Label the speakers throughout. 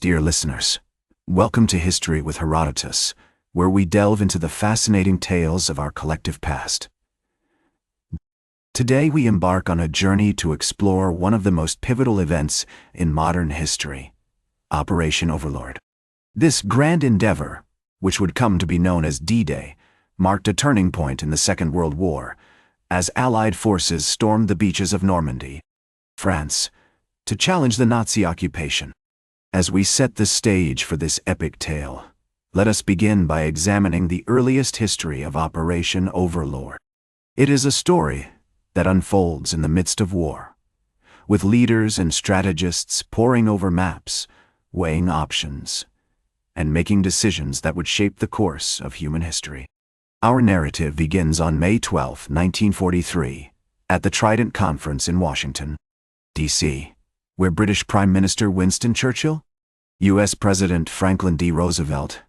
Speaker 1: Dear listeners, welcome to History with Herodotus, where we delve into the fascinating tales of our collective past. Today we embark on a journey to explore one of the most pivotal events in modern history, Operation Overlord. This grand endeavor, which would come to be known as D-Day, marked a turning point in the Second World War, as Allied forces stormed the beaches of Normandy, France, to challenge the Nazi occupation. As we set the stage for this epic tale, let us begin by examining the earliest history of Operation Overlord. It is a story that unfolds in the midst of war, with leaders and strategists poring over maps, weighing options, and making decisions that would shape the course of human history. Our narrative begins on May 12, 1943, at the Trident Conference in Washington, D.C., where British Prime Minister Winston Churchill, U.S. President Franklin D. Roosevelt,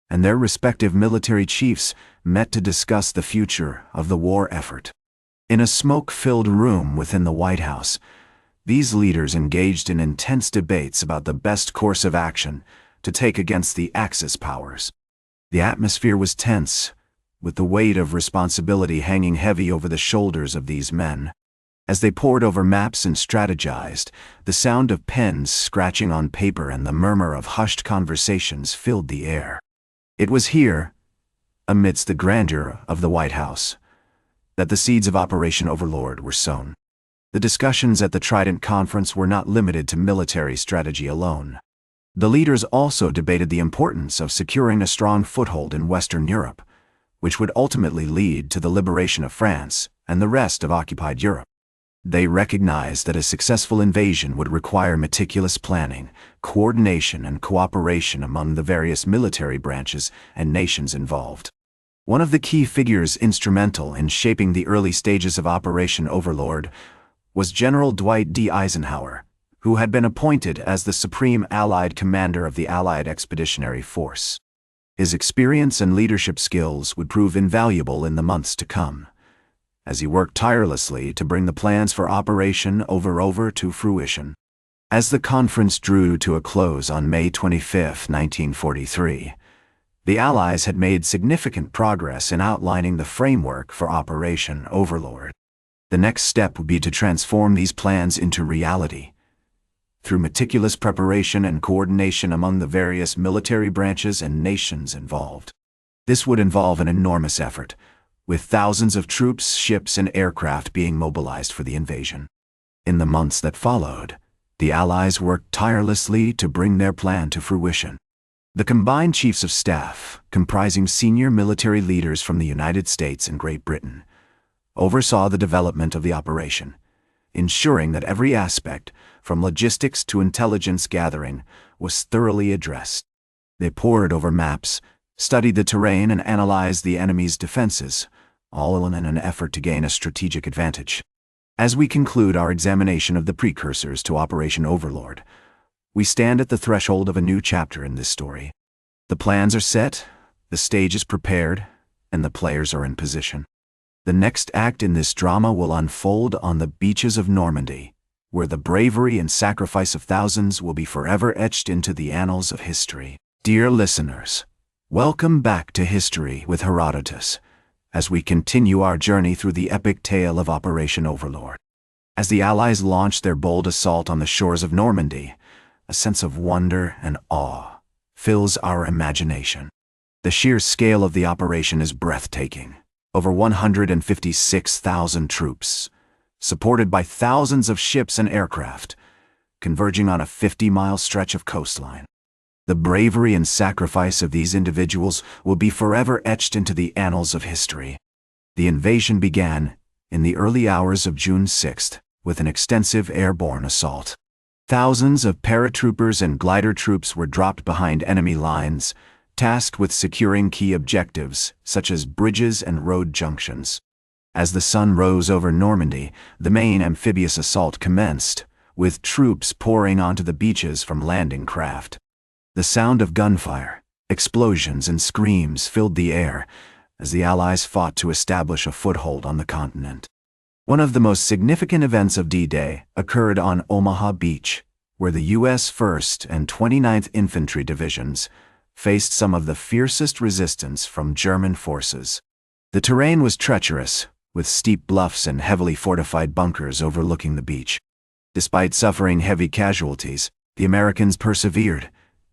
Speaker 1: and their respective military chiefs met to discuss the future of the war effort. In a smoke-filled room within the White House, these leaders engaged in intense debates about the best course of action to take against the Axis powers. The atmosphere was tense, with the weight of responsibility hanging heavy over the shoulders of these men. As they pored over maps and strategized, the sound of pens scratching on paper and the murmur of hushed conversations filled the air. It was here, amidst the grandeur of the White House, that the seeds of Operation Overlord were sown. The discussions at the Trident Conference were not limited to military strategy alone. The leaders also debated the importance of securing a strong foothold in Western Europe, which would ultimately lead to the liberation of France and the rest of occupied Europe. They recognized that a successful invasion would require meticulous planning, coordination, and cooperation among the various military branches and nations involved. One of the key figures instrumental in shaping the early stages of Operation Overlord was General Dwight D. Eisenhower, who had been appointed as the Supreme Allied Commander of the Allied Expeditionary Force. His experience and leadership skills would prove invaluable in the months to come, as he worked tirelessly to bring the plans for Operation Overlord to fruition. As the conference drew to a close on May 25, 1943, the Allies had made significant progress in outlining the framework for Operation Overlord. The next step would be to transform these plans into reality, through meticulous preparation and coordination among the various military branches and nations involved. This would involve an enormous effort, with thousands of troops, ships, and aircraft being mobilized for the invasion. In the months that followed, the Allies worked tirelessly to bring their plan to fruition. The combined chiefs of staff, comprising senior military leaders from the United States and Great Britain, oversaw the development of the operation, ensuring that every aspect, from logistics to intelligence gathering, was thoroughly addressed. They pored over maps, studied the terrain, and analyzed the enemy's defenses, all in an effort to gain a strategic advantage. As we conclude our examination of the precursors to Operation Overlord, we stand at the threshold of a new chapter in this story. The plans are set, the stage is prepared, and the players are in position. The next act in this drama will unfold on the beaches of Normandy, where the bravery and sacrifice of thousands will be forever etched into the annals of history. Dear listeners, welcome back to History with Herodotus, as we continue our journey through the epic tale of Operation Overlord. As the Allies launched their bold assault on the shores of Normandy, a sense of wonder and awe fills our imagination. The sheer scale of the operation is breathtaking. Over 156,000 troops, supported by thousands of ships and aircraft, converging on a 50-mile stretch of coastline. The bravery and sacrifice of these individuals will be forever etched into the annals of history. The invasion began in the early hours of June 6th with an extensive airborne assault. Thousands of paratroopers and glider troops were dropped behind enemy lines, tasked with securing key objectives such as bridges and road junctions. As the sun rose over Normandy, the main amphibious assault commenced, with troops pouring onto the beaches from landing craft. The sound of gunfire, explosions, and screams filled the air as the Allies fought to establish a foothold on the continent. One of the most significant events of D-Day occurred on Omaha Beach, where the U.S. 1st and 29th Infantry Divisions faced some of the fiercest resistance from German forces. The terrain was treacherous, with steep bluffs and heavily fortified bunkers overlooking the beach. Despite suffering heavy casualties, the Americans persevered,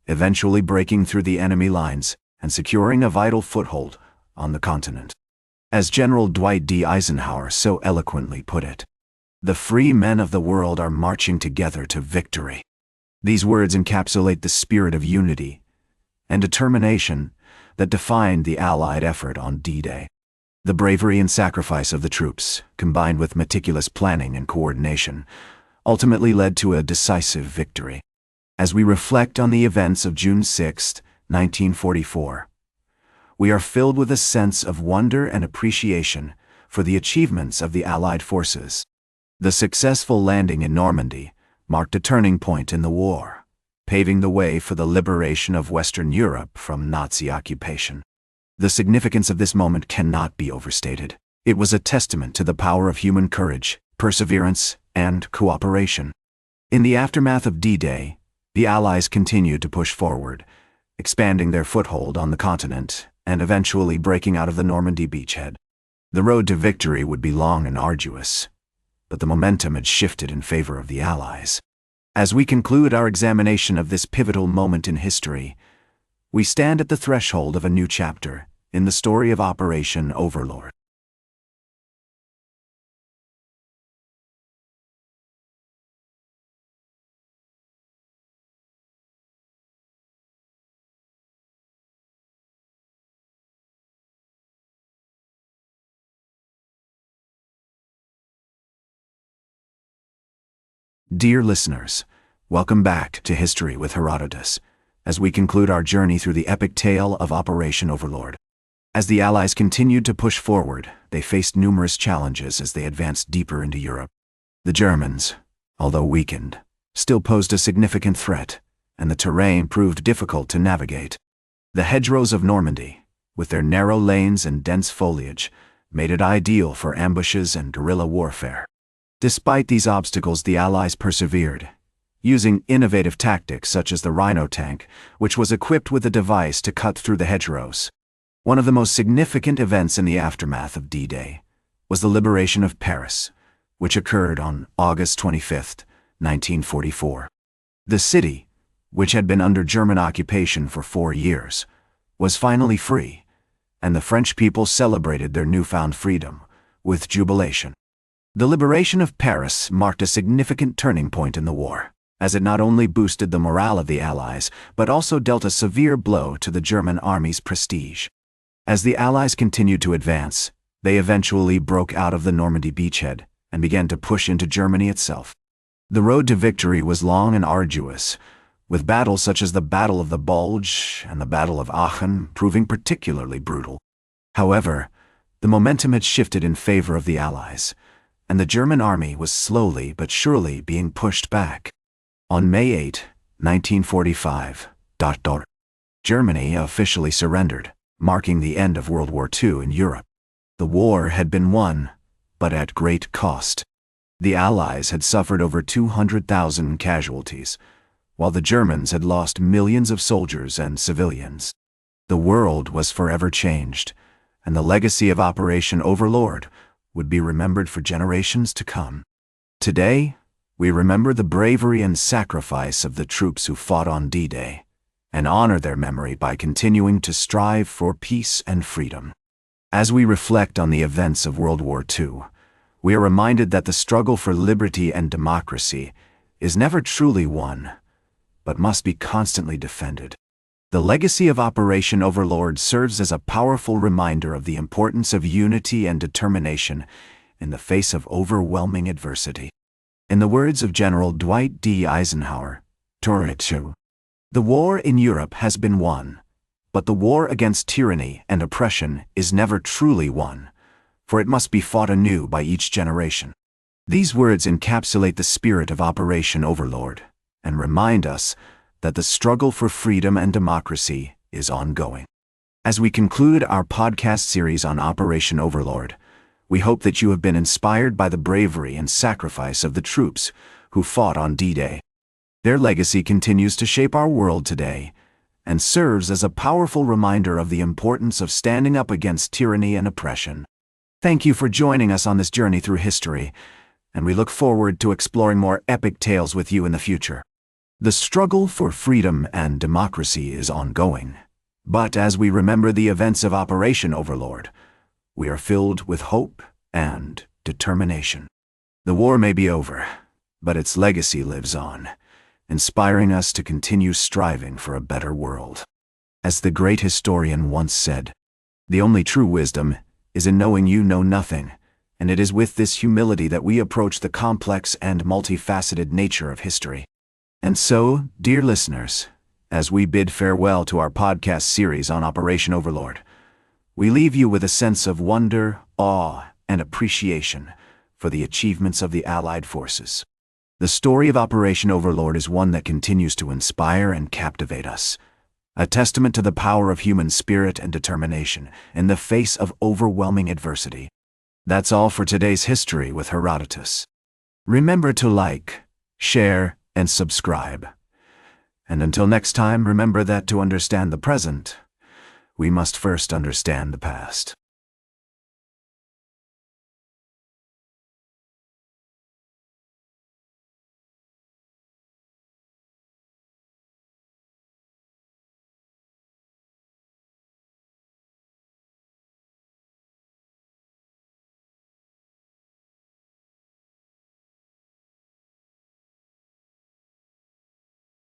Speaker 1: eventually breaking through the enemy lines and securing a vital foothold on the continent. As General Dwight D. Eisenhower so eloquently put it, "The free men of the world are marching together to victory." These words encapsulate the spirit of unity and determination that defined the Allied effort on D-Day. The bravery and sacrifice of the troops, combined with meticulous planning and coordination, ultimately led to a decisive victory. As we reflect on the events of June 6, 1944, we are filled with a sense of wonder and appreciation for the achievements of the Allied forces. The successful landing in Normandy marked a turning point in the war, paving the way for the liberation of Western Europe from Nazi occupation. The significance of this moment cannot be overstated. It was a testament to the power of human courage, perseverance, and cooperation. In the aftermath of D-Day, the Allies continued to push forward, expanding their foothold on the continent and eventually breaking out of the Normandy beachhead. The road to victory would be long and arduous, but the momentum had shifted in favor of the Allies. As we conclude our examination of this pivotal moment in history, we stand at the threshold of a new chapter in the story of Operation Overlord. Dear listeners, welcome back to History with Herodotus, as we conclude our journey through the epic tale of Operation Overlord. As the Allies continued to push forward, they faced numerous challenges as they advanced deeper into Europe. The Germans, although weakened, still posed a significant threat, and the terrain proved difficult to navigate. The hedgerows of Normandy, with their narrow lanes and dense foliage, made it ideal for ambushes and guerrilla warfare. Despite these obstacles, the Allies persevered, using innovative tactics such as the Rhino tank, which was equipped with a device to cut through the hedgerows. One of the most significant events in the aftermath of D-Day was the liberation of Paris, which occurred on August 25, 1944. The city, which had been under German occupation for 4 years, was finally free, and the French people celebrated their newfound freedom with jubilation. The liberation of Paris marked a significant turning point in the war, as it not only boosted the morale of the Allies, but also dealt a severe blow to the German army's prestige. As the Allies continued to advance, they eventually broke out of the Normandy beachhead and began to push into Germany itself. The road to victory was long and arduous, with battles such as the Battle of the Bulge and the Battle of Aachen proving particularly brutal. However, the momentum had shifted in favor of the Allies, and the German army was slowly but surely being pushed back. On May 8, 1945, Germany officially surrendered, marking the end of World War II in Europe. The war had been won, but at great cost. The Allies had suffered over 200,000 casualties, while the Germans had lost millions of soldiers and civilians. The world was forever changed, and the legacy of Operation Overlord would be remembered for generations to come. Today, we remember the bravery and sacrifice of the troops who fought on D-Day, and honor their memory by continuing to strive for peace and freedom. As we reflect on the events of World War II, we are reminded that the struggle for liberty and democracy is never truly won, but must be constantly defended. The legacy of Operation Overlord serves as a powerful reminder of the importance of unity and determination in the face of overwhelming adversity. In the words of General Dwight D. Eisenhower, the war in Europe has been won, but the war against tyranny and oppression is never truly won, for it must be fought anew by each generation. These words encapsulate the spirit of Operation Overlord and remind us that the struggle for freedom and democracy is ongoing. As we conclude our podcast series on Operation Overlord, we hope that you have been inspired by the bravery and sacrifice of the troops who fought on D-Day. Their legacy continues to shape our world today and serves as a powerful reminder of the importance of standing up against tyranny and oppression. Thank you for joining us on this journey through history, and we look forward to exploring more epic tales with you in the future. The struggle for freedom and democracy is ongoing, but as we remember the events of Operation Overlord, we are filled with hope and determination. The war may be over, but its legacy lives on, inspiring us to continue striving for a better world. As the great historian once said, "The only true wisdom is in knowing you know nothing," and it is with this humility that we approach the complex and multifaceted nature of history. And so, dear listeners, as we bid farewell to our podcast series on Operation Overlord, we leave you with a sense of wonder, awe, and appreciation for the achievements of the Allied forces. The story of Operation Overlord is one that continues to inspire and captivate us, a testament to the power of human spirit and determination in the face of overwhelming adversity. That's all for today's History with Herodotus. Remember to like, share, and subscribe. And until next time, remember that to understand the present, we must first understand the past.